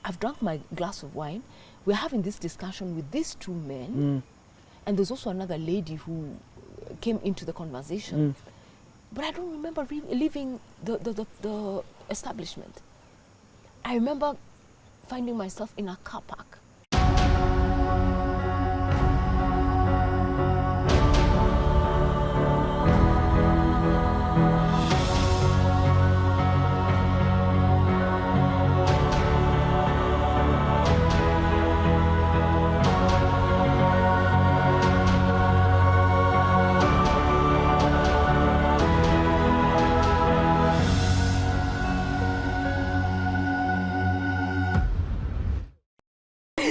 I've drunk my glass of wine. We're having this discussion with these two men. And there's also another lady who came into the conversation. But I don't remember leaving the establishment. I remember finding myself in a car park.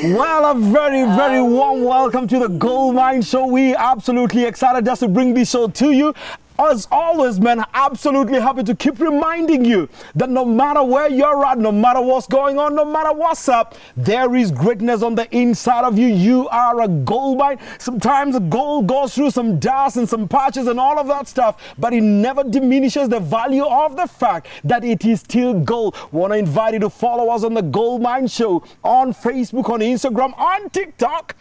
Well, a very, very warm welcome to the Goldmine Show. We absolutely excited just to bring this show to you. As always, man, absolutely happy to keep reminding you that no matter where you're at, no matter what's going on, no matter what's up, there is greatness on the inside of you. You are a gold mine. Sometimes the gold goes through some dust and some patches and all of that stuff, but it never diminishes the value of the fact that it is still gold. Want to invite you to follow us on the Goldmine Show on Facebook, on Instagram, on TikTok,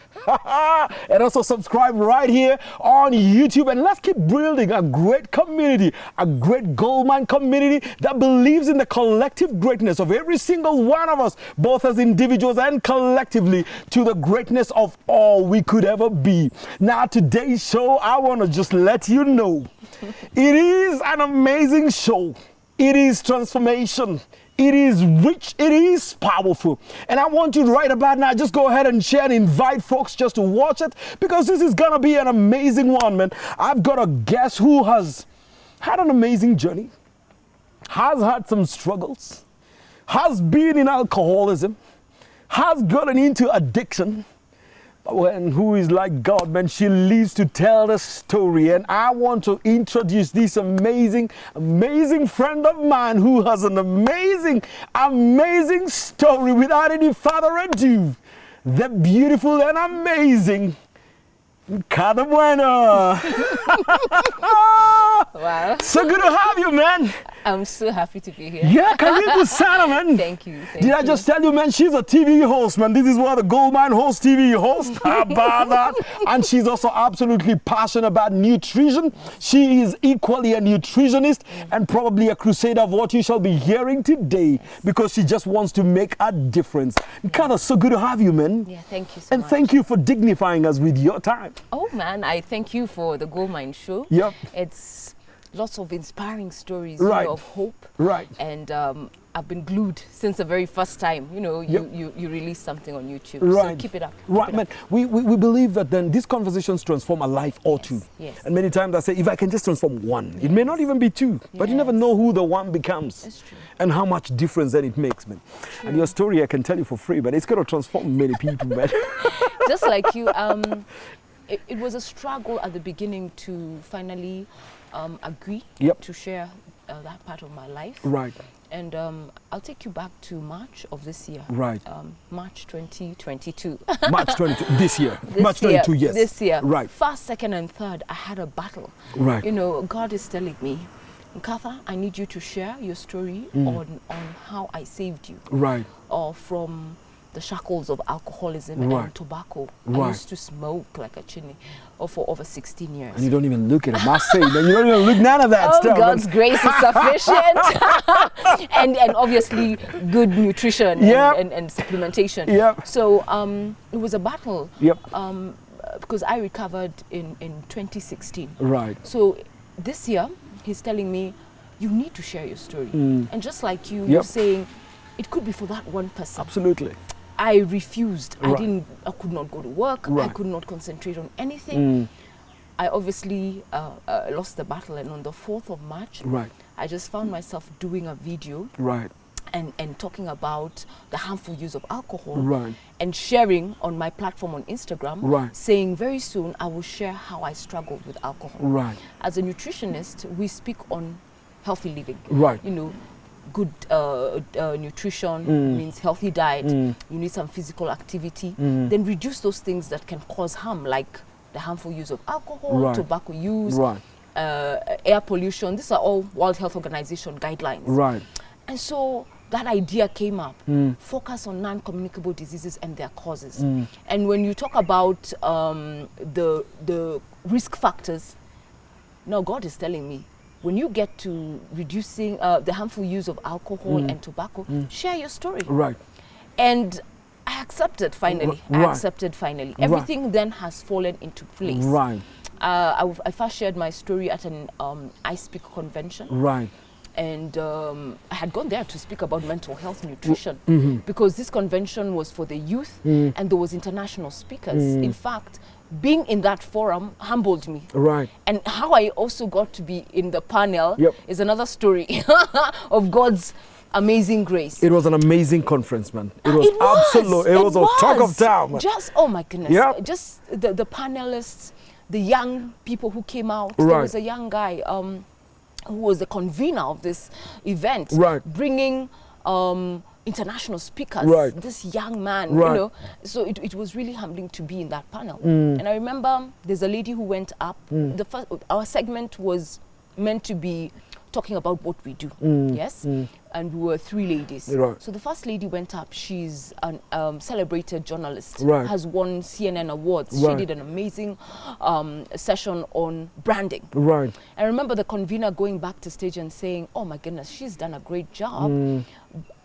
and also subscribe right here on YouTube. And let's keep building a great community, a great gold mine community that believes in the collective greatness of every single one of us, both as individuals and collectively, to the greatness of all we could ever be. Now, today's show, I want to just let you know, it is an amazing show. It is transformation. It is rich, it is powerful. And I want you right about now, just go ahead and share and invite folks just to watch it, because this is gonna be an amazing one, man. I've got a guest who has had an amazing journey, has had some struggles, has been in alcoholism, has gotten into addiction, and who is like God, man, she lives to tell the story. And I want to introduce this amazing, amazing friend of mine who has an amazing, amazing story. Without any further ado, the beautiful and amazing Nkatha Mwenda. Wow. So good to have you, man. I'm so happy to be here. Yeah, Karibu Sana, man. Thank you. Did I just tell you, man, she's a TV host, man. This is what the Goldmine host TV host. How about that? And she's also absolutely passionate about nutrition. She is equally a nutritionist and probably a crusader of what you shall be hearing today, because she just wants to make a difference. Nkatha, so good to have you, man. Yeah, thank you so and much. Thank you for dignifying us with your time. Oh, man, I thank you for the Goldmine Show. Yep. It's lots of inspiring stories, Right. of hope. Right. And I've been glued since the very first time, you release something on YouTube. Right. So keep it up. Right, man. We believe that then these conversations transform a life or two. Yes. And many times I say, if I can just transform one, it may not even be two, but you never know who the one becomes. That's true. And how much difference then it makes, man. True. And your story I can tell you for free, but it's going to transform many people, man. Just like you, it was a struggle at the beginning to finally agree to share that part of my life. Right. And I'll take you back to March of this year. Right. March 2022. March 22, this year. March 22, yes. This year. Right. First, second, and third, I had a battle. Right. God is telling me, Nkatha, I need you to share your story on how I saved you. Right. Or from the shackles of alcoholism and tobacco. Right. I used to smoke like a chimney for over 16 years. And you don't even look at it, I must say. You don't even look none of that stuff. God's grace is sufficient. and obviously good nutrition and supplementation. Yep. So it was a battle. Yep. Because I recovered in 2016. Right. So this year, he's telling me, you need to share your story. And just like you're saying, it could be for that one person. Absolutely. I refused. Right. I could not go to work. Right. I could not concentrate on anything. I obviously lost the battle, and on the 4th of March, I just found myself doing a video and talking about the harmful use of alcohol and sharing on my platform on Instagram, saying very soon I will share how I struggled with alcohol. As a nutritionist, we speak on healthy living. Good nutrition means healthy diet. You need some physical activity. Then reduce those things that can cause harm, like the harmful use of alcohol, tobacco use, air pollution. These are all World Health Organization guidelines. And so that idea came up. Focus on non-communicable diseases and their causes. And when you talk about the risk factors, now God is telling me, when you get to reducing the harmful use of alcohol and tobacco, share your story. Right. And I accepted finally. I accepted finally. Everything then has fallen into place. Right. I first shared my story at an I Speak convention. Right. And I had gone there to speak about mental health nutrition because this convention was for the youth and there was international speakers. In fact, being in that forum humbled me. Right. And how I also got to be in the panel is another story of God's amazing grace. It was an amazing conference, man. It was absolutely, it was a talk of town, man. Just, oh my goodness. Just the panelists, the young people who came out. There was a young guy who was the convener of this event, bringing international speakers, this young man, you know. So it was really humbling to be in that panel. And I remember there's a lady who went up. Our segment was meant to be talking about what we do, yes? And we were 3 ladies. So the first lady went up. She's a celebrated journalist, has won CNN awards. She did an amazing session on branding. I remember the convener going back to stage and saying, oh my goodness, she's done a great job.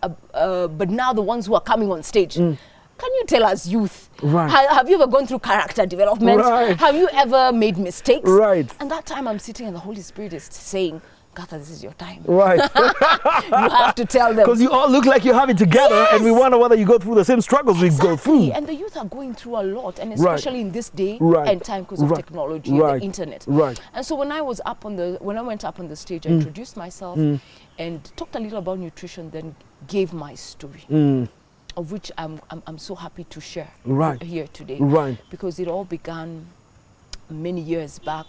But now the ones who are coming on stage, can you tell us, youth, have you ever gone through character development? Have you ever made mistakes? And that time I'm sitting and the Holy Spirit is saying, Nkatha, this is your time. You have to tell them. Because you all look like you have it together, and we wonder whether you go through the same struggles we go through. And the youth are going through a lot, and especially in this day and time because of technology and the internet. And so when I was up on when I went up on the stage, I introduced myself and talked a little about nutrition, then gave my story. Of which I'm so happy to share here today. Because it all began many years back.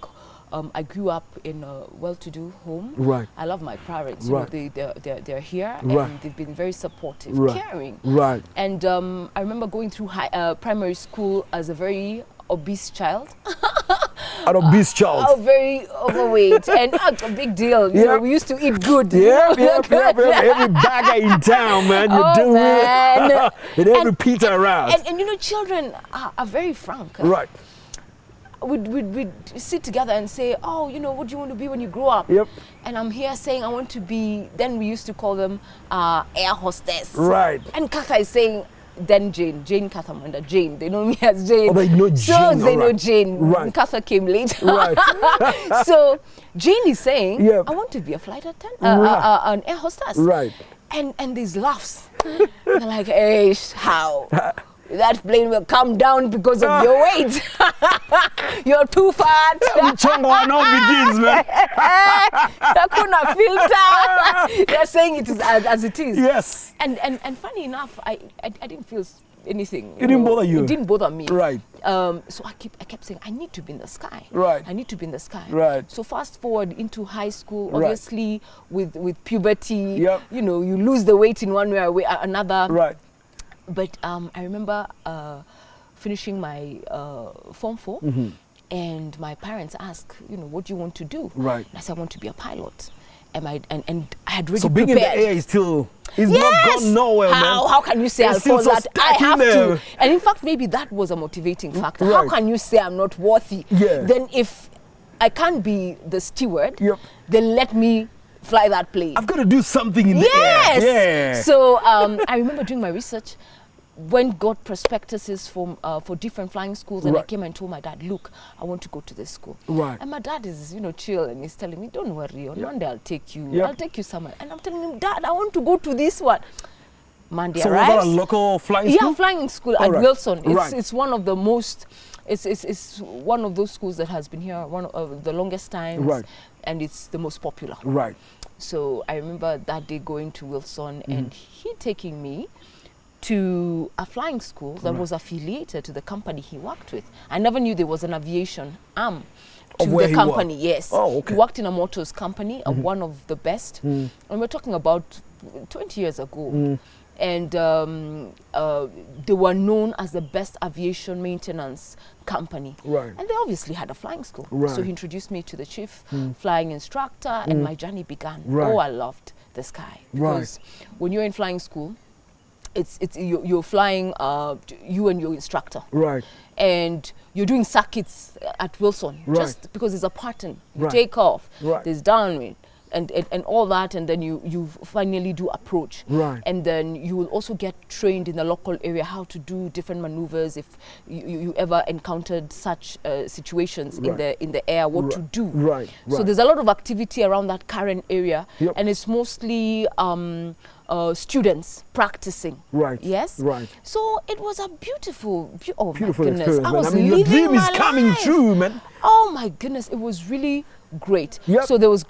I grew up in a well-to-do home. I love my parents. You know, they're here and they've been very supportive, caring. And I remember going through primary school as a very obese child. An obese child. Very overweight and a big deal. You know, we used to eat good. Every bagger in town, man. You do it. And every pizza around. And you know, children are very frank. We'd sit together and say, oh, you know, what do you want to be when you grow up? And I'm here saying I want to be, then we used to call them air hostess. And Nkatha is saying, then Jane Nkatha Mwenda, Jane. They know me as Jane. Oh, they know Jane. So they know Jane. Nkatha came late. So Jane is saying, I want to be a flight attendant, an air hostess. And these laughs. They're like, hey, how? That plane will come down because of your weight. You're too fat. Begins, man. They're saying it is as it is. Yes. And funny enough, I didn't feel anything. It didn't bother you? It didn't bother me. So I kept saying, I need to be in the sky. Right. I need to be in the sky. So fast forward into high school, obviously with puberty, you know, you lose the weight in one way or another. But I remember finishing my Form 4, and my parents asked, you know, what do you want to do? And I said, I want to be a pilot. And I had really so being prepared. in the air is still, it's not gone nowhere, man. How can you say I'll fall that? I have to. And in fact, maybe that was a motivating factor. How can you say I'm not worthy? Then if I can't be the steward, then let me fly that plane. I've got to do something in the air. So I remember doing my research, got prospectuses for different flying schools, and I came and told my dad, look, I want to go to this school. And my dad is, you know, chill, and he's telling me, don't worry, on Monday I'll take you. I'll take you somewhere. And I'm telling him, Dad, I want to go to this one. Monday arrives. So was that a local flying school? Yeah, flying school at Wilson. It's one of the most, it's one of those schools that has been here one of the longest times, and it's the most popular. So I remember that day going to Wilson and he taking me to a flying school that was affiliated to the company he worked with. I never knew there was an aviation arm to the company. He worked in a motors company, one of the best. And we're talking about 20 years ago. And they were known as the best aviation maintenance company. And they obviously had a flying school. So he introduced me to the chief flying instructor, and my journey began. Oh, I loved the sky. Because when you're in flying school, you're flying, you and your instructor. Right. And you're doing circuits at Wilson, just because it's a pattern. You take off, there's downwind, and all that, and then you finally do approach. Right. And then you will also get trained in the local area how to do different maneuvers if you ever encountered such situations in the air, what to do. Right. So there's a lot of activity around that current area, and it's mostly students practicing. Right. Yes. Right. So it was a beautiful beautiful experience. I mean, your dream is coming true, man. Oh my goodness, it was really great. Yep. So there is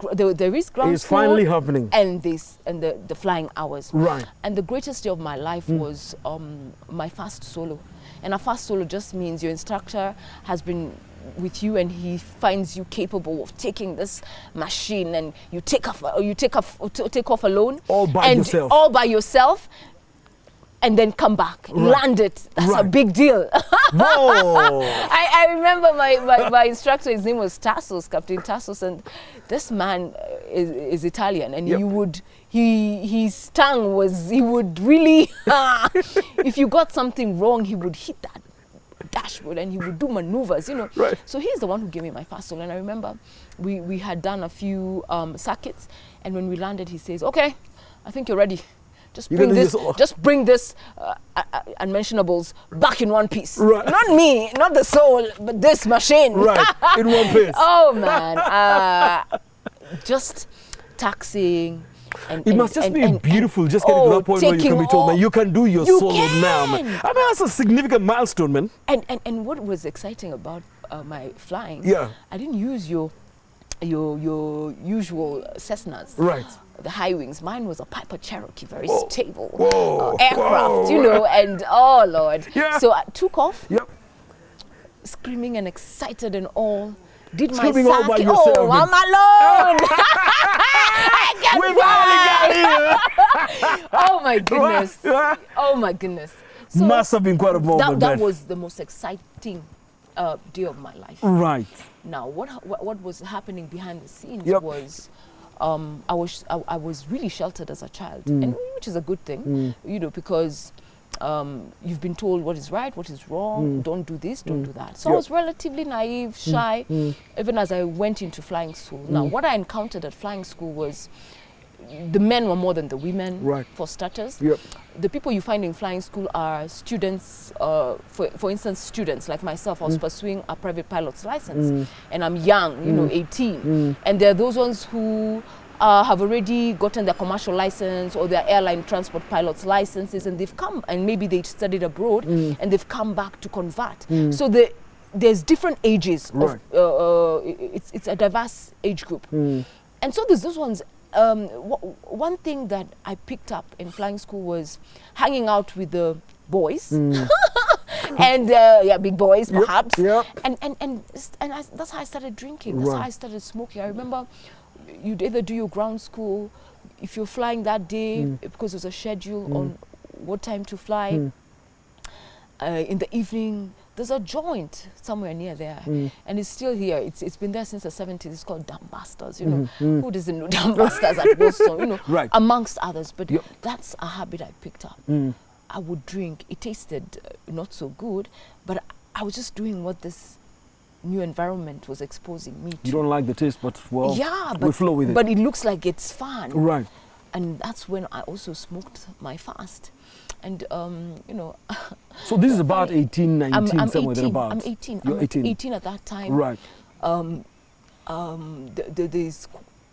ground it's school finally happening, and the flying hours. Right. And the greatest day of my life was my first solo. And a first solo just means your instructor has been with you and he finds you capable of taking this machine, and you take off alone, all by yourself, and then come back, land it. That's a big deal. I remember my instructor, his name was Tassos, Captain Tassos, and this man is Italian, and his tongue was, he would really, if you got something wrong, he would hit that dashboard and he would do maneuvers, you know. Right. So he's the one who gave me my first solo. And I remember we had done a few circuits, and when we landed, he says, "Okay, I think you're ready. Just bring this unmentionables back in one piece." Right. Not me, not the soul, but this machine. Right, in one piece. Oh man, just taxing. It must just be beautiful, just getting to that point where you can be told, man, you can do your solo now, man. I mean, that's a significant milestone, man. And what was exciting about my flying, I didn't use your usual Cessnas. Right. The high wings. Mine was a Piper Cherokee, very stable aircraft, you know, and oh Lord. Yeah. So I took off, screaming and excited and all. Did my circuit. All by yourself. Oh, I'm alone. Oh my goodness. Oh my goodness. So must have been quite a moment. That was the most exciting day of my life. Right. Now, what was happening behind the scenes was I was really sheltered as a child, and which is a good thing, you know, because you've been told what is right, what is wrong, don't do this, don't do that. So I was relatively naive, shy, even as I went into flying school. Now, what I encountered at flying school was the men were more than the women, for starters. Yep. The people you find in flying school are students, for instance, students like myself. I was pursuing a private pilot's license, and I'm young, you know, 18. And there are those ones who have already gotten their commercial license or their airline transport pilot's licenses, and they've come, and maybe they studied abroad, and they've come back to convert. So there's different ages. It's a diverse age group. And so there's those ones. One thing that I picked up in flying school was hanging out with the boys, and big boys perhaps. And that's how I started drinking. That's how I started smoking. I remember you'd either do your ground school, if you're flying that day, because there's a schedule on what time to fly. In the evening, there's a joint somewhere near there, and it's still here. It's been there since the 70s. It's called Dumbusters. You know, who doesn't know Dumbusters at Boston? You know, amongst others. But that's a habit I picked up. I would drink. It tasted not so good, but I was just doing what this new environment was exposing me to. You don't like the taste, but we flow with it. But it looks like it's fun. Right. And that's when I also smoked my fast. And, you know. So this is about 18, 19, I'm somewhere 18. thereabouts. I'm 18. You're 18 at that time. Right.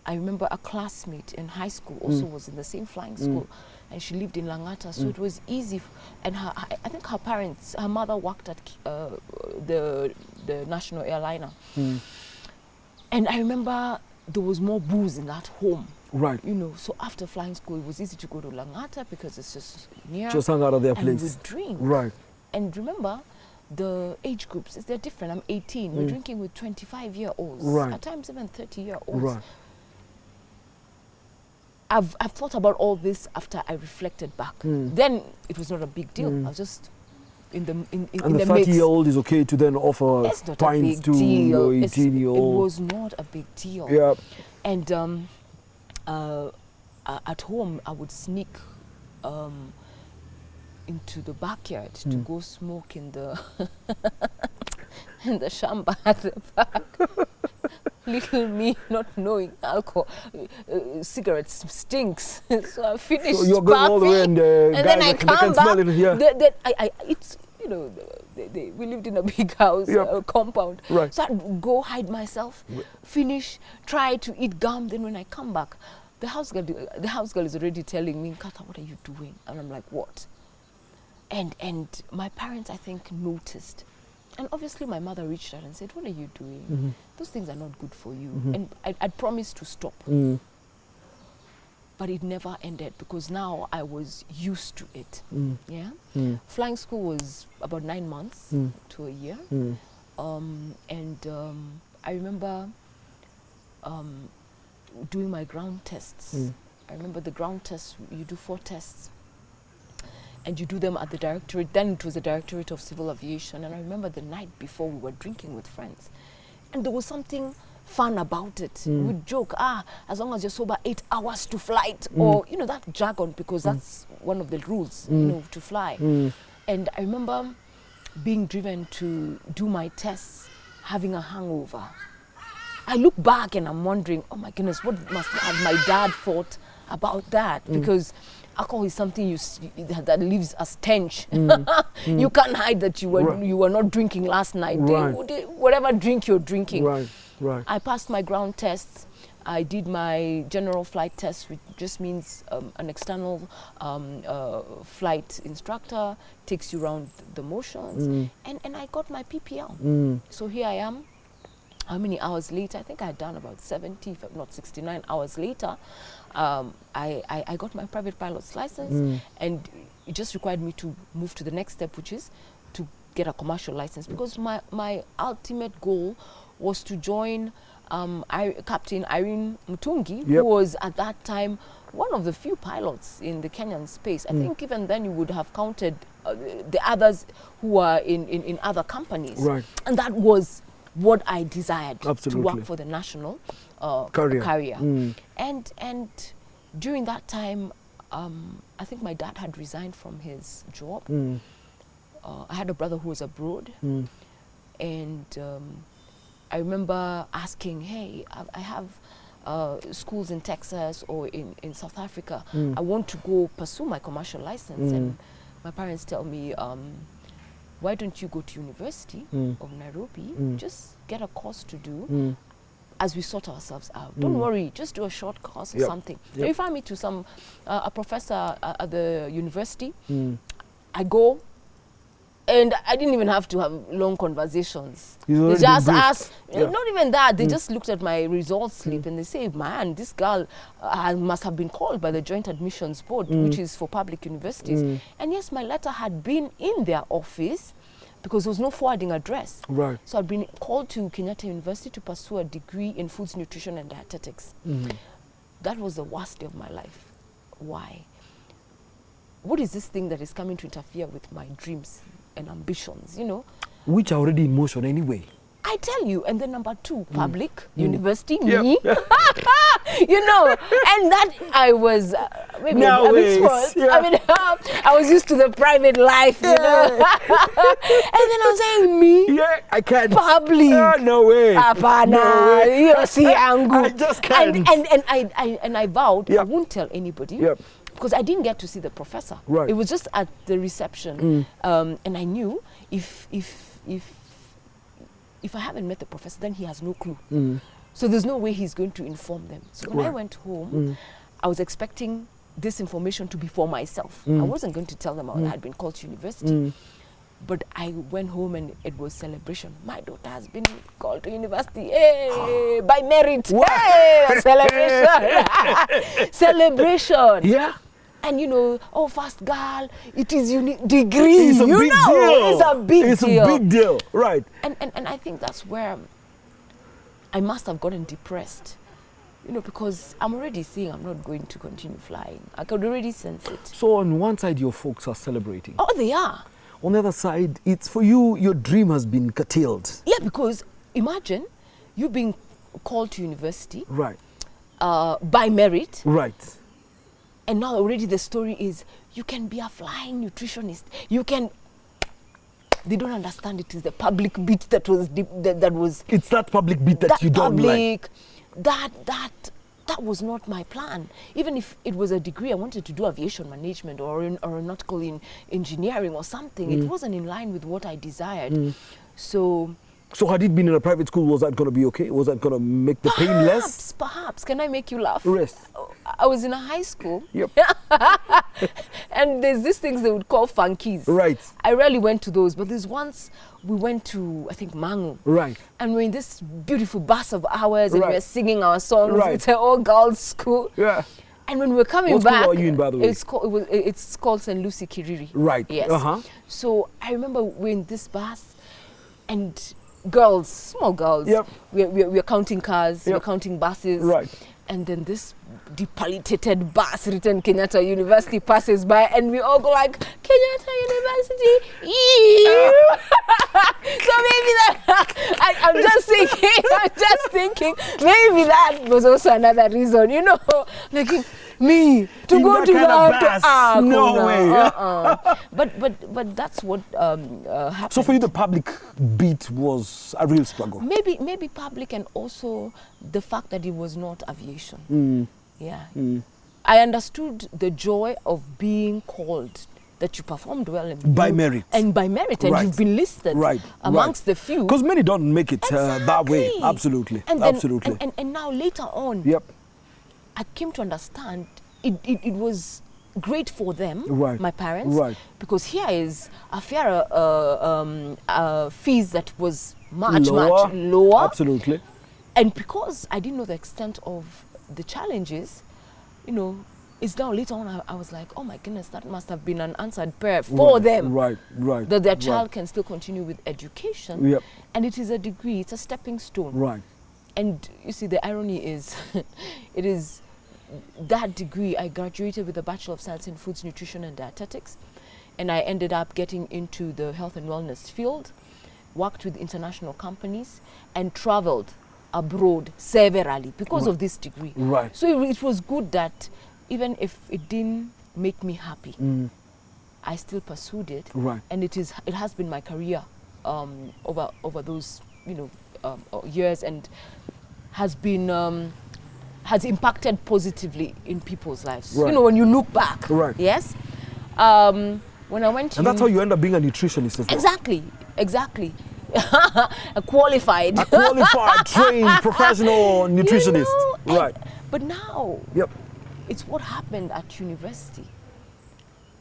I remember a classmate in high school also was in the same flying school, and she lived in Langata, so it was easy. And I think her mother worked at the national airliner. And I remember there was more booze in that home. Right. You know, so after flying school, it was easy to go to Langata because it's just near. Just hang out of their place. And we would drink. Right. And remember, the age groups, they're different. I'm 18. We're drinking with 25-year-olds. Right. At times even 30-year-olds. Right. I've thought about all this after I reflected back. Then it was not a big deal. I was just in the mix. And the 30-year-old is okay to then offer pints to your 18-year-old. It was not a big deal. Yeah. And at home, I would sneak into the backyard to go smoke in the in the shamba at the back. Little me not knowing alcohol, cigarettes stinks. So I finished. So you're going all the way, and then I come back. It's we lived in a big house, compound. Right. So I'd go hide myself, finish, try to eat gum. Then when I come back, the house girl is already telling me, Nkatha, what are you doing? And I'm like, what? And my parents, I think, noticed. And obviously my mother reached out and said, what are you doing? Those things are not good for you. And I'd promised to stop. But it never ended because now I was used to it. Yeah. Flying school was about 9 months to a year. I remember doing my ground tests. I remember the ground tests, you do 4 tests. And you do them at the directorate. Then it was the Directorate of Civil Aviation. And I remember the night before we were drinking with friends. And there was something fun about it. We'd joke, as long as you're sober 8 hours to flight. Or, you know, that jargon, because that's one of the rules, you know, to fly. And I remember being driven to do my tests, having a hangover. I look back and I'm wondering, oh my goodness, what must have my dad thought about that? Because alcohol is something that leaves a stench. You can't hide that you were not drinking last night. Whatever drink you're drinking. Right. I passed my ground tests. I did my general flight test, which just means an external flight instructor takes you around the motions. And I got my PPL. So here I am. How many hours later? I think I had done about 70, if not 69 hours later. I got my private pilot's license, and it just required me to move to the next step, which is to get a commercial license, because my ultimate goal was to join Captain Irene Mutungi, who was at that time one of the few pilots in the Kenyan space. I think even then you would have counted the others who were in other companies. And that was what I desired, to work for the national carrier. And during that time, I think my dad had resigned from his job. I had a brother who was abroad. And I remember asking, hey, I have schools in Texas or in South Africa. I want to go pursue my commercial license. And my parents tell me, why don't you go to University of Nairobi, just get a course to do as we sort ourselves out. Don't worry, just do a short course or something. They refer me to a professor at the university. I go, and I didn't even have to have long conversations. They just asked, not even that, they just looked at my results slip and they say, man, this girl must have been called by the Joint Admissions Board, which is for public universities. And yes, my letter had been in their office because there was no forwarding address. So I'd been called to Kenyatta University to pursue a degree in foods, nutrition and dietetics. That was the worst day of my life. Why? What is this thing that is coming to interfere with my dreams and ambitions, you know? Which are already in motion anyway. I tell you. And then number 2, public, university, me. You know, and that I was maybe a bit spoiled. I mean, I was used to the private life, you know. And then I was saying, me? Yeah, I can't. Public. No way. Apana. No way. You see, I just can't. And I vowed I wouldn't tell anybody. Because I didn't get to see the professor. It was just at the reception. And I knew if I haven't met the professor, then he has no clue. So there's no way he's going to inform them. So when I went home, I was expecting this information to be for myself. I wasn't going to tell them I had been called to university. But I went home and it was celebration. My daughter has been called to university. Hey, by merit. Hey, celebration. Celebration. Yeah. And you know, oh, first girl, it is unique degree. It's a big deal. It's a big deal. It's a big deal, right? And I think that's where I must have gotten depressed, you know, because I'm already seeing I'm not going to continue flying. I could already sense it. So on one side, your folks are celebrating. Oh, they are. On the other side, it's for you, your dream has been curtailed. Yeah, because imagine you being called to university. Right. By merit. Right. And now already the story is, you can be a flying nutritionist. You can... They don't understand it is the public bit that was that was... It's that public bit that you don't like. That was not my plan. Even if it was a degree, I wanted to do aviation management or aeronautical in engineering or something. It wasn't in line with what I desired. So had it been in a private school, was that going to be okay? Was that going to make the pain less? Perhaps. Can I make you laugh? Yes. I was in a high school. Yep. And there's these things they would call funkies. Right. I rarely went to those, but there's once we went to, I think, Mangu. Right. And we're in this beautiful bus of ours and Right. we're singing our songs. Right. It's an all-girls school. Yeah. And when we're coming What back... school are you in, by the way? It's called St. Lucie Kiriri. Right. Yes. Uh-huh. So I remember we're in this bus and girls, small girls, Yep. we're counting cars, Yep. we're counting buses. Right. And then this depolluted bus written Kenyatta University passes by and we all go like, Kenyatta University, ew. So maybe that, I'm just thinking, maybe that was also another reason, you know, like me to In go that to kind of that. bus? No way. But that's what happened. So for you, the public beat was a real struggle. Maybe public, and also the fact that it was not aviation. Yeah. I understood the joy of being called, that you performed well and By merit. And by merit, and Right. you've been listed amongst the few. Because many don't make it that way. Exactly. Absolutely. And then, Absolutely. And now later on, Yep. I came to understand it was great for them, Right. my parents, Right. because here is a fair fees that was much lower. Absolutely. And because I didn't know the extent of the challenges, you know, it's now later on I was like, oh my goodness, that must have been an answered prayer for them. Right. That their child can still continue with education. Yep. And it is a degree, it's a stepping stone. Right. And you see, the irony is, it is that degree, I graduated with a Bachelor of Science in Foods, Nutrition and Dietetics. And I ended up getting into the health and wellness field, worked with international companies, and traveled abroad severally because of this degree. Right. So it was good that even if it didn't make me happy, I still pursued it. Right. And it has been my career over those years, and has been has impacted positively in people's lives. Right. You know, when you look back. Right. Yes. When I went to... And that's how you end up being a nutritionist as well. Exactly. A qualified, trained, professional nutritionist. You know, right. But now, Yep. it's what happened at university.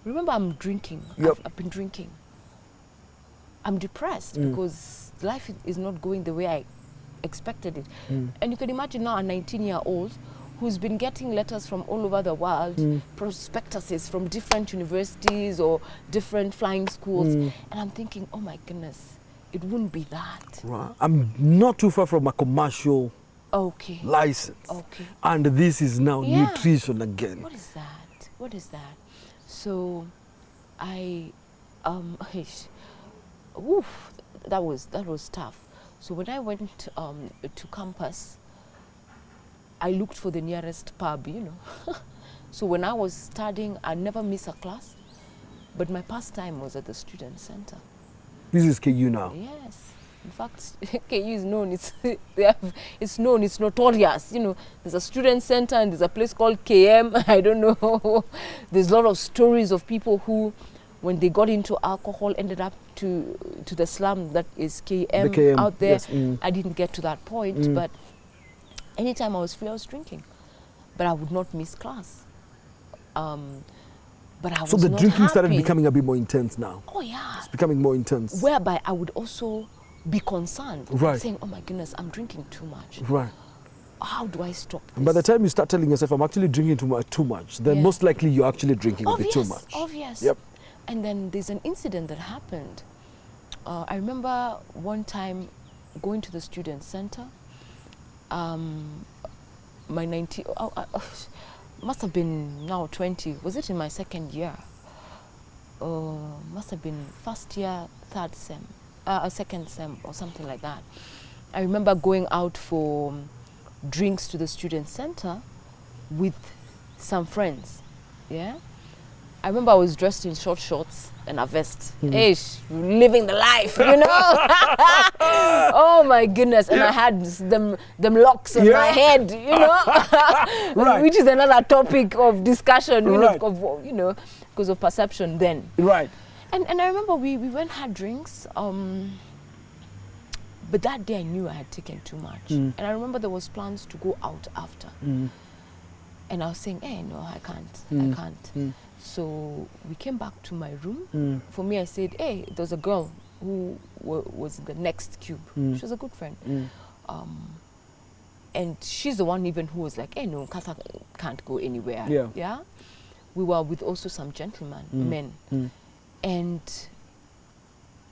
Remember, I'm drinking. Yep. I've been drinking. I'm depressed because life is not going the way I expected it. And you can imagine now a 19-year-old who's been getting letters from all over the world, prospectuses from different universities or different flying schools. And I'm thinking, oh my goodness, it wouldn't be that. Right. I'm not too far from a commercial license. Okay. And this is now nutrition again. What is that? So I, that was tough. So when I went to campus, I looked for the nearest pub, you know. So when I was studying, I never miss a class, but my pastime was at the student center. This is KU now? Yes. In fact, KU is known, it's notorious. You know, there's a student center and there's a place called KM, I don't know. There's a lot of stories of people who, when they got into alcohol, ended up to the slum that is KM out there. Yes. I didn't get to that point, but anytime I was free, I was drinking. But I would not miss class. But I was so the not drinking started happy. becoming a bit more intense now. Oh yeah. It's becoming more intense. Whereby I would also be concerned, Right. saying, oh my goodness, I'm drinking too much. Right. How do I stop this? And by the time you start telling yourself, I'm actually drinking too much, then most likely you're actually drinking a bit too much. Obvious. Yep. And then there's an incident that happened. I remember one time going to the student center. My 19, must have been now 20. Was it in my second year? Must have been first year, third sem, second sem or something like that. I remember going out for drinks to the student center with some friends. Yeah. I remember I was dressed in short shorts and a vest. Ish, living the life, you know. Oh my goodness! And I had them locks on my head, you know, which is another topic of discussion, you know, because of perception then. Right. And I remember we went had drinks. But that day I knew I had taken too much, and I remember there was plans to go out after. And I was saying, hey, no, I can't. So we came back to my room. For me, I said, hey, there's a girl who was in the next cube. She was a good friend. And she's the one even who was like, hey, no, Nkatha can't go anywhere. Yeah. We were with also some gentlemen, men. And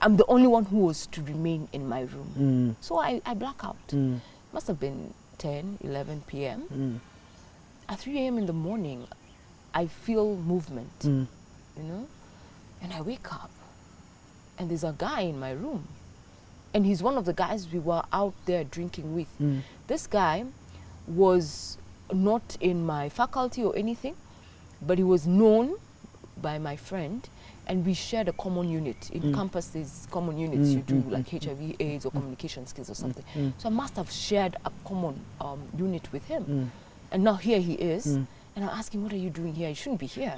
I'm the only one who was to remain in my room. So I black out. Must have been 10, 11 p.m. At 3 a.m. in the morning, I feel movement, you know, and I wake up, and there's a guy in my room, and he's one of the guys we were out there drinking with. This guy was not in my faculty or anything, but he was known by my friend, and we shared a common unit. In campus, there's common units you do, like HIV, AIDS, or communication skills or something. So I must have shared a common unit with him. And now here he is, and I'm asking, what are you doing here? You shouldn't be here.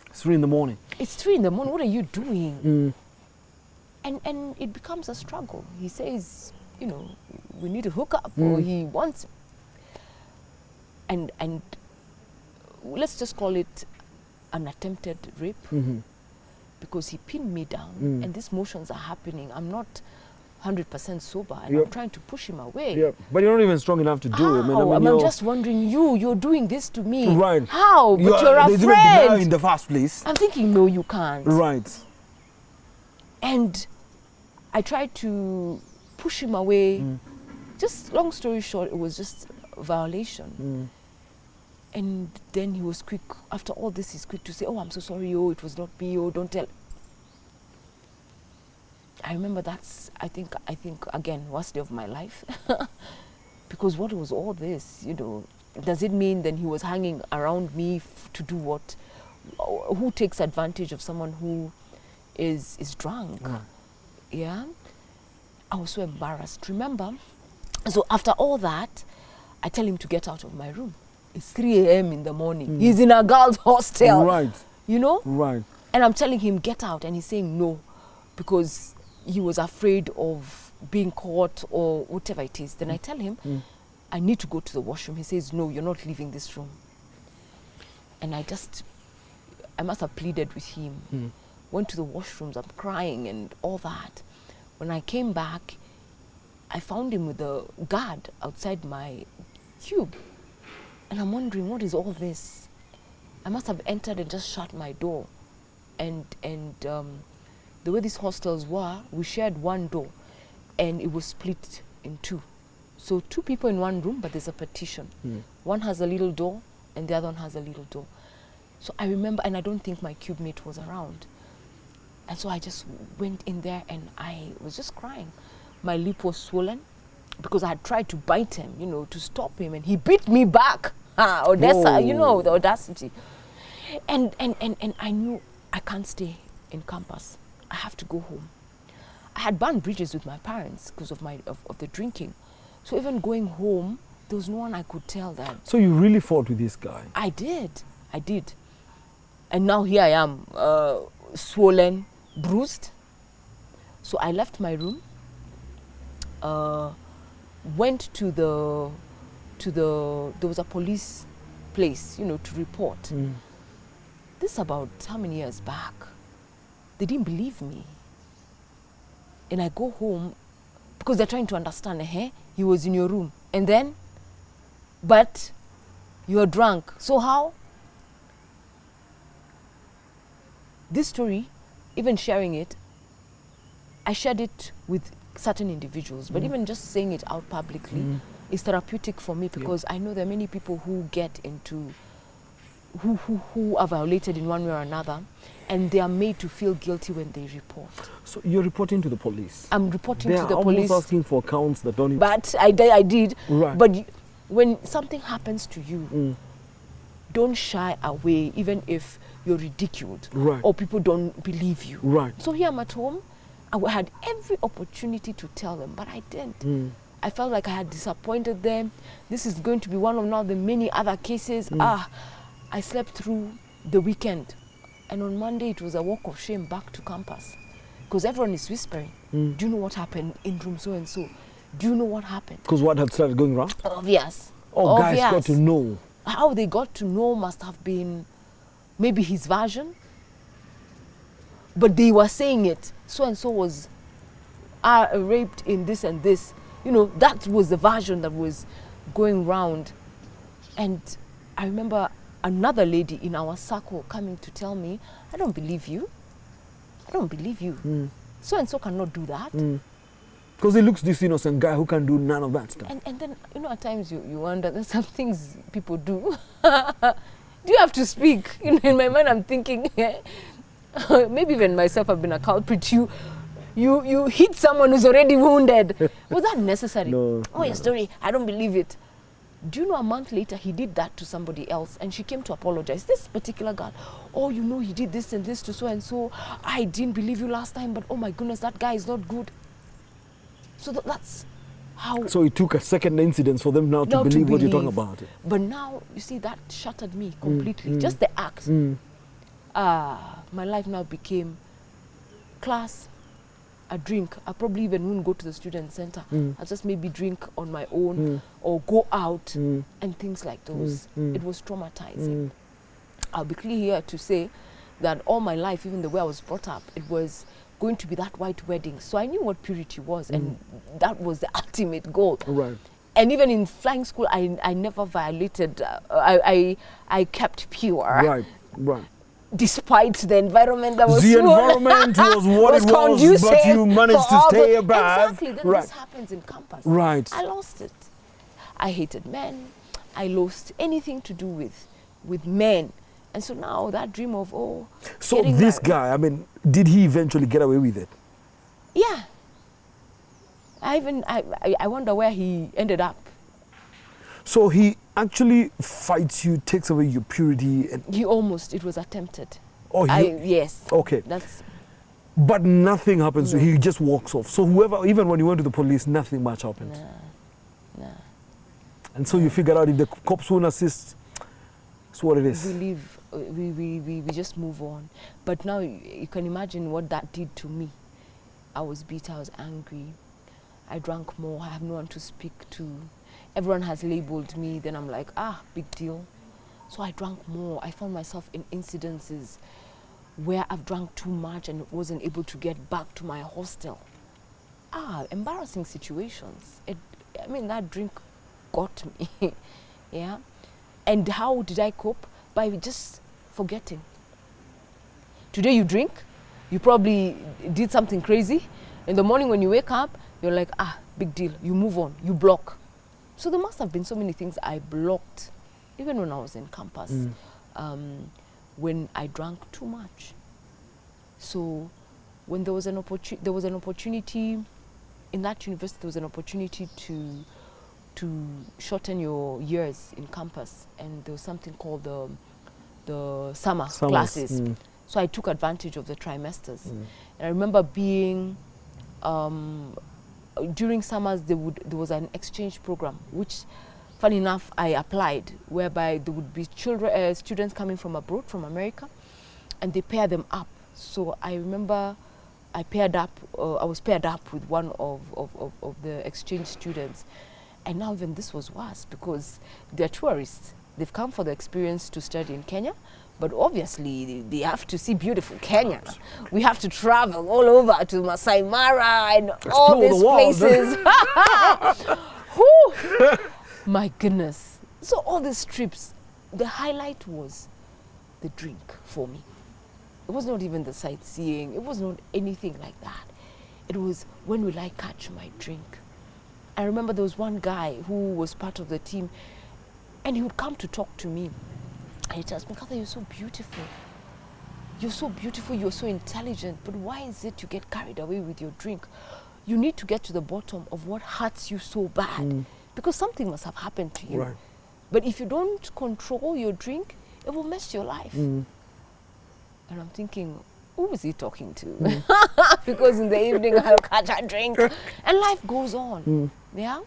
It's 3 in the morning. It's 3 in the morning. What are you doing? And it becomes a struggle. He says, you know, we need to hook up, or he wants. And let's just call it an attempted rape, because he pinned me down, and these motions are happening. I'm not 100% sober, and I'm trying to push him away. But you're not even strong enough to do it. I'm just wondering, you're doing this to me. Right. How? But you're a friend. They didn't deny in the first place. I'm thinking, no, you can't. Right. And I tried to push him away. Just long story short, it was just a violation. And then he was quick, after all this, he's quick to say, oh, I'm so sorry, oh, it was not me, oh, don't tell. I remember that's, I think again, worst day of my life. Because what was all this, you know? Does it mean then he was hanging around me to do what? Who takes advantage of someone who is drunk? Yeah? I was so embarrassed. Remember? So after all that, I tell him to get out of my room. It's 3 a.m. in the morning. He's in a girl's hostel. Right. You know? Right. And I'm telling him, get out. And he's saying no, because he was afraid of being caught or whatever it is. Then I tell him, I need to go to the washroom. He says, no, you're not leaving this room. And I must have pleaded with him. Went to the washrooms, I'm crying and all that. When I came back, I found him with a guard outside my cube. And I'm wondering, what is all this? I must have entered and just shut my door. And the way these hostels were, we shared one door, and it was split in two. So 2 people in one room, but there's a partition. One has a little door, and the other one has a little door. So I remember, and I don't think my cube mate was around. And so I just went in there, and I was just crying. My lip was swollen, because I had tried to bite him, you know, to stop him, and he bit me back. You know, the audacity. And I knew I can't stay in campus. I have to go home. I had burned bridges with my parents because of the drinking. So even going home, there was no one I could tell that. So you really fought with this guy? I did. And now here I am, swollen, bruised. So I left my room, went to there was a police place, you know, to report. This is about how many years back? They didn't believe me. And I go home, because they're trying to understand, he was in your room. And then, but you're drunk. So how? This story, even sharing it, I shared it with certain individuals, but even just saying it out publicly is therapeutic for me, because I know there are many people who get into, who are violated in one way or another, and they are made to feel guilty when they report. So you're reporting to the police? I'm reporting to the police. They're almost asking for accounts that don't even... But I did. Right. But when something happens to you, don't shy away even if you're ridiculed right. or people don't believe you. Right. So here I'm at home. I had every opportunity to tell them, but I didn't. I felt like I had disappointed them. This is going to be one of now the many other cases. I slept through the weekend. And on Monday, it was a walk of shame back to campus. Because everyone is whispering. Do you know what happened in room so-and-so? Do you know what happened? Because what had started going wrong? Obvious. Oh, guys got to know. How they got to know must have been maybe his version. But they were saying it. So-and-so was raped in this and this. You know, that was the version that was going round. And I remember another lady in our circle coming to tell me, I don't believe you. I don't believe you. So-and-so cannot do that. Because he looks this innocent guy who can do none of that stuff. And then, you know, at times you wonder, there's some things people do. Do you have to speak? You know, in my mind I'm thinking, maybe even myself I've been a culprit. You hit someone who's already wounded. Was that necessary? No. Oh, your story, I don't believe it. Do you know a month later he did that to somebody else and she came to apologize? This particular girl, oh, you know, he did this and this to so-and-so. I didn't believe you last time, but oh my goodness, that guy is not good. So that's how... So it took a second incident for them now to believe what you're talking about. But now, you see, that shattered me completely. Just the act. My life now became class, a drink. I probably even wouldn't go to the student center. I just maybe drink on my own or go out and things like those. It was traumatizing. I'll be clear here to say that all my life, even the way I was brought up, it was going to be that white wedding. So I knew what purity was, and that was the ultimate goal. Right. And even in flying school, I never violated. I kept pure. Right. Despite the environment that was the environment was what it was, but you managed to stay above. Exactly. Then this happens in campus. Right. I lost it. I hated men. I lost anything to do with men. And so now that dream of, So this guy, I mean, did he eventually get away with it? Yeah. I wonder where he ended up. So he actually fights you, takes away your purity. And it was attempted. Oh, yes. Okay. That's. But nothing happens. No. So he just walks off. So whoever, even when you went to the police, nothing much happens. Nah. And so you figured out if the cops won't assist, it's what it is. We leave. We just move on. But now you can imagine what that did to me. I was beat. I was angry. I drank more. I have no one to speak to. Everyone has labeled me. Then I'm like, big deal. So I drank more. I found myself in incidences where I've drank too much and wasn't able to get back to my hostel. Embarrassing situations. That drink got me. Yeah. And how did I cope? By just forgetting. Today you drink, you probably did something crazy. In the morning when you wake up, you're like, big deal. You move on, you block. So there must have been so many things I blocked, even when I was in campus, when I drank too much. So when there was an opportunity, in that university, there was an opportunity to shorten your years in campus, and there was something called the summer classes. So I took advantage of the trimesters. And I remember being, during summers, there was an exchange program, which, funny enough, I applied, whereby there would be students coming from abroad, from America, and they pair them up. So I remember I was paired up with one of the exchange students. And now even this was worse because they're tourists. They've come for the experience to study in Kenya, but obviously they have to see beautiful Kenya. We have to travel all over to Masai Mara and all these places. My goodness. So all these trips, the highlight was the drink for me. It was not even the sightseeing. It was not anything like that. It was, when will I catch my drink? I remember there was one guy who was part of the team, and he would come to talk to me. And he tells me, Nkatha, you're so beautiful. You're so beautiful, you're so intelligent, but why is it you get carried away with your drink? You need to get to the bottom of what hurts you so bad, because something must have happened to you. Right. But if you don't control your drink, it will mess your life. And I'm thinking, who is he talking to? Because in the evening I'll catch a drink and life goes on. Yeah.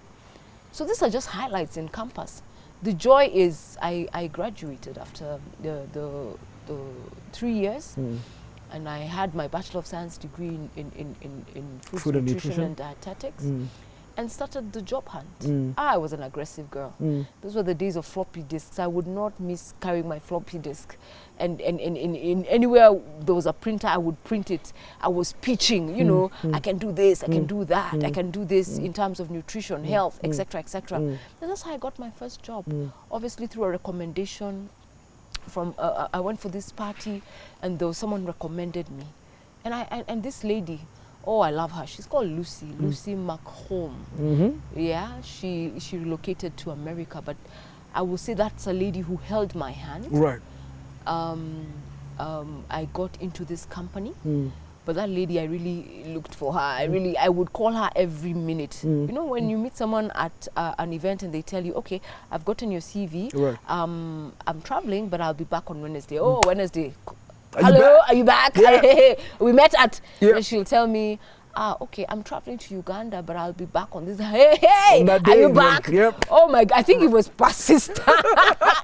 So these are just highlights in campus. The joy is I graduated after the 3 years, and I had my Bachelor of Science degree in food nutrition and dietetics, and started the job hunt. I was an aggressive girl. Those were the days of floppy disks. I would not miss carrying my floppy disk. And in anywhere there was a printer, I would print it. I was pitching, you know, I can do this, I can do that, I can do this in terms of nutrition, health, etc., etc. And that's how I got my first job. Obviously through a recommendation from, I went for this party and there was someone recommended me. And this lady, oh, I love her. She's called Lucy McHome. Yeah, she relocated to America, but I would say that's a lady who held my hand. Right. I got into this company, but that lady, I really looked for her. I would call her every minute. You know, when you meet someone at an event and they tell you, okay, I've gotten your CV. Right. I'm traveling, but I'll be back on Wednesday. Oh, Wednesday. Hello, are you back? Yeah. We met at, and she'll tell me, okay, I'm traveling to Uganda, but I'll be back on this. Hey, are you back? Yep. Oh my God, I think it was persistent.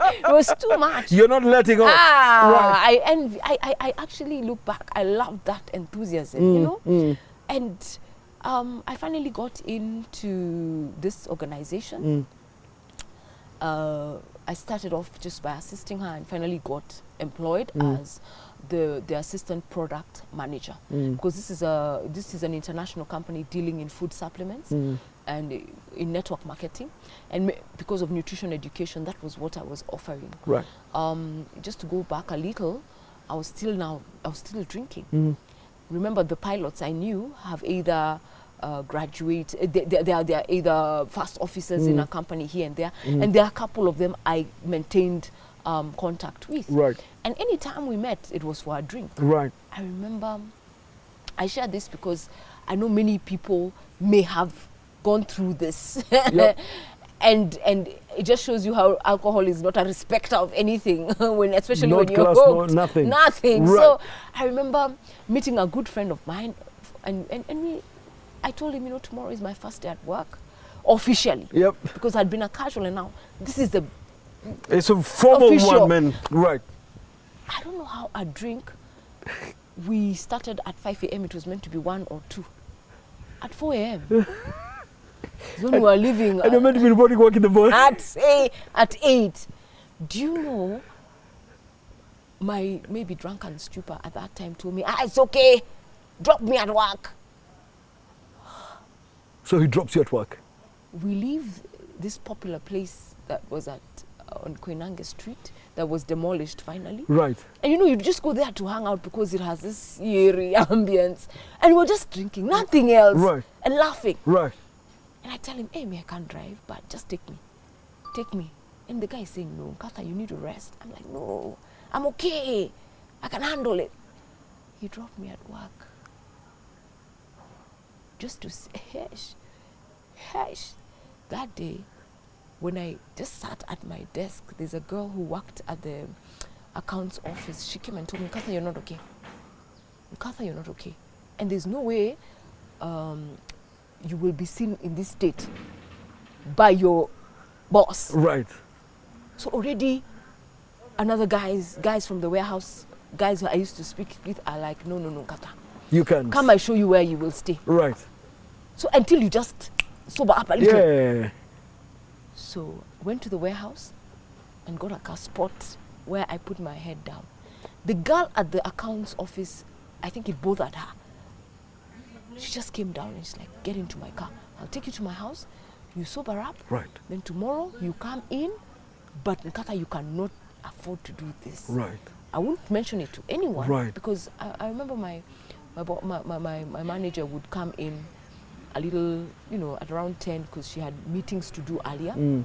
It was too much. You're not letting off. Right. I actually look back. I love that enthusiasm, you know? And I finally got into this organization. I started off just by assisting her and finally got employed as the assistant product manager, because this is an international company dealing in food supplements and in network marketing, and because of nutrition education, that was what I was offering. Right. Just to go back a little, I was still drinking. Remember, the pilots I knew have either graduate, they are either first officers in a company here and there, and there are a couple of them I maintained contact with. Right. And any time we met, it was for a drink. Right. I remember, I share this because I know many people may have gone through this. Yep. and it just shows you how alcohol is not a respecter of anything, especially when you're hooked. Nothing. Right. So I remember meeting a good friend of mine, and I told him, you know, tomorrow is my first day at work, officially. Yep. Because I'd been a casual, and now this is the it's a formal official one, man. Right. I don't know how a drink. We started at 5 a.m. It was meant to be 1 or 2. At 4 a.m. when we were leaving. And you're meant to be reporting work in the morning. At 8. Do you know, my maybe drunken stupor at that time told me, it's okay, drop me at work. So he drops you at work? We leave this popular place that was on Koinange Street that was demolished finally. Right. And you know, you just go there to hang out because it has this eerie ambience. And we're just drinking, nothing else. Right. And laughing. Right. And I tell him, hey, I can't drive, but just take me. Take me. And the guy is saying, no, Nkatha, you need to rest. I'm like, no, I'm okay. I can handle it. He dropped me at work. Just to say, hush. That day, when I just sat at my desk, there's a girl who worked at the accounts office. She came and told me, Nkatha, you're not okay. Nkatha, you're not okay. And there's no way you will be seen in this state by your boss. Right. So already another guys from the warehouse, guys who I used to speak with are like, no, Nkatha. You can. Come, I show you where you will stay. Right. So until you just sober up a little. Yeah. So went to the warehouse and got a car spot where I put my head down. The girl at the accounts office, I think it bothered her. She just came down and she's like, get into my car. I'll take you to my house. You sober up. Right. Then tomorrow you come in, but Nkatha, you cannot afford to do this. Right. I won't mention it to anyone. Right. Because I remember my manager would come in a little, you know, at around 10 because she had meetings to do earlier.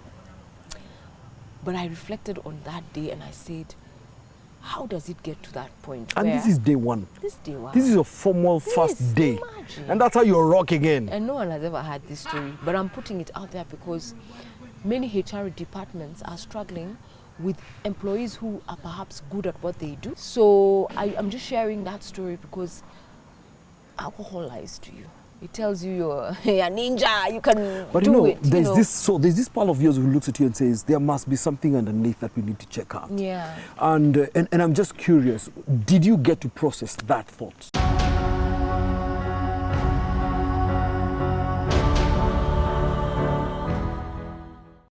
But I reflected on that day and I said, how does it get to that point? And this is day one. This is day one. This is a formal first day. Imagine. And that's how you're rocking in. And no one has ever had this story. But I'm putting it out there because many HR departments are struggling with employees who are perhaps good at what they do. So I'm just sharing that story because alcohol lies to you. It tells you you're a ninja, you can but do it. There's this pal of yours who looks at you and says, there must be something underneath that we need to check out. Yeah. And I'm just curious, did you get to process that thought?